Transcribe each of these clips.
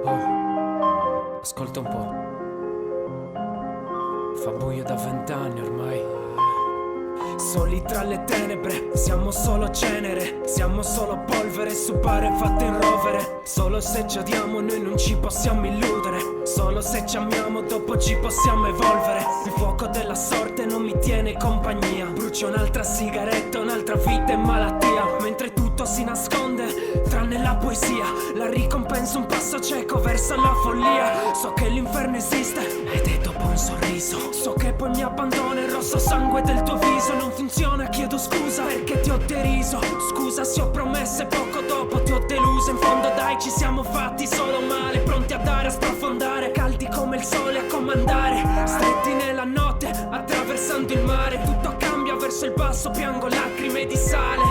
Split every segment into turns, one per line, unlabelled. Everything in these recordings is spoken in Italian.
Oh, ascolta un po'. Fa buio da 20 anni ormai. Soli tra le tenebre, siamo solo cenere, siamo solo polvere su pare fatte in rovere. Solo se ci odiamo noi non ci possiamo illudere, solo se ci amiamo dopo ci possiamo evolvere. Il fuoco della sorte non mi tiene compagnia, brucio un'altra sigaretta, un'altra vita e malattia. Mentre tutto si nasconde, tranne la poesia, la ricompensa un passo cieco verso la follia. So che l'inferno esiste ed è dopo un sorriso, so che poi mi abbandona il rosso sangue del tuo viso. Non funziona, chiedo scusa perché ti ho deriso, scusa se ho promesse poco dopo ti ho deluso. In fondo dai ci siamo fatti solo male, pronti a dare, a sprofondare, caldi come il sole a comandare, stretti nella notte attraversando il mare. Tutto cambia verso il basso, piango lacrime di sale.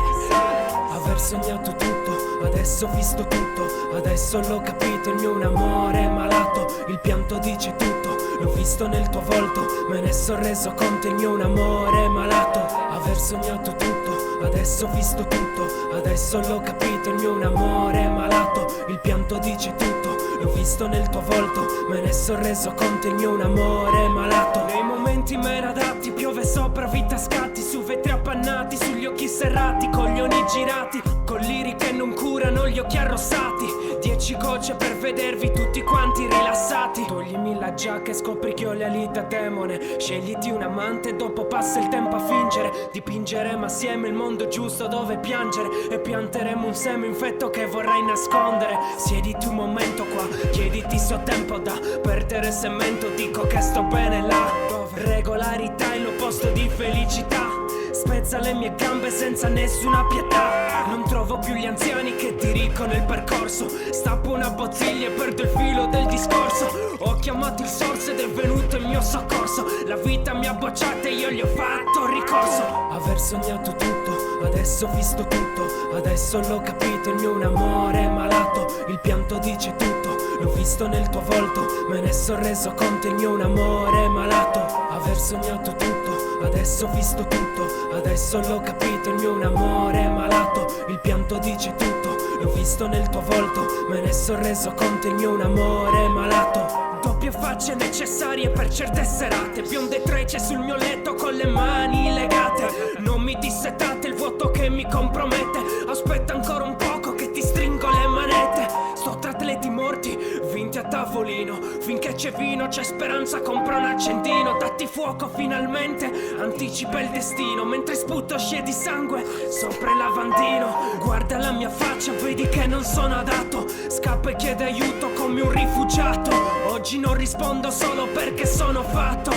Aver sognato tutto, adesso ho visto tutto, adesso l'ho capito, il mio è un amore malato. Il pianto dice tutto, l'ho visto nel tuo volto, me ne sono reso conto, il mio è un amore malato. Aver sognato tutto, adesso ho visto tutto, adesso l'ho capito, il mio è un amore malato. Il pianto dice tutto, l'ho visto nel tuo volto, me ne sono reso conto, il mio è un amore malato. Nei momenti meno adatti piove sopra vita a scatti, su vetri appannati, sugli occhi serrati, coglioni girati, con liri che non curano gli occhi arrossati. 10 gocce per vedervi tutti quanti rilassati. Toglimi la giacca e scopri che ho le ali da demone. Scegliti un amante e dopo passa il tempo a fingere. Dipingeremo assieme il mondo giusto dove piangere, e pianteremo un seme infetto che vorrai nascondere. Siediti un momento qua, chiediti se ho tempo da perdere se mento. Dico che sto bene là, dove regolarità è l'opposto di felicità. Spezza le mie gambe senza nessuna pietà. Non trovo più gli anziani che dirigono il percorso. Stappo una bottiglia e perdo il filo del discorso. Ho chiamato il sorso ed è venuto il mio soccorso. La vita mi ha bocciato e io gli ho fatto ricorso. Aver sognato tutto, adesso ho visto tutto, adesso l'ho capito, il mio è un amore malato. Il pianto dice tutto, l'ho visto nel tuo volto, me ne sono reso conto, il mio è un amore malato. Aver sognato tutto, adesso ho visto tutto, adesso l'ho capito, il mio è un amore malato. Il pianto dice tutto, l'ho visto nel tuo volto, me ne sono reso conto, il mio è un amore malato. Doppie facce necessarie per certe serate, bionde trecce sul mio letto con le mani legate. Non mi dissetate il vuoto che mi compromette, aspetta ancora un poco che ti stringo le manette. Sto tra atleti morti, vinti a tavolino, finché c'è vino c'è speranza, compra un accendino. Datti fuoco finalmente, anticipa il destino, mentre sputo scie di sangue sopra il lavandino. Guarda la mia faccia, vedi che non sono adatto, scappa e chiede aiuto come un rifugiato. Oggi non rispondo solo perché sono fatto,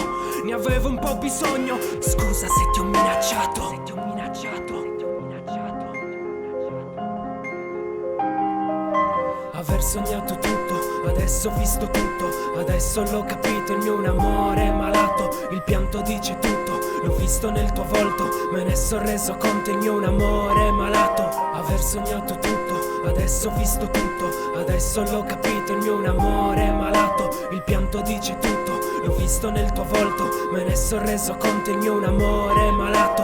ne avevo un po' bisogno, scusa se ti ho minacciato. Aver sognato tutto, adesso ho visto tutto, adesso l'ho capito, il mio è un amore malato. Il pianto dice tutto, l'ho visto nel tuo volto, me ne sono reso conto, il mio è un amore malato. Aver sognato tutto, adesso ho visto tutto, adesso l'ho capito, il mio è un amore malato. Il pianto dice tutto, l'ho visto nel tuo volto, me ne sono reso conto, il mio è un amore malato.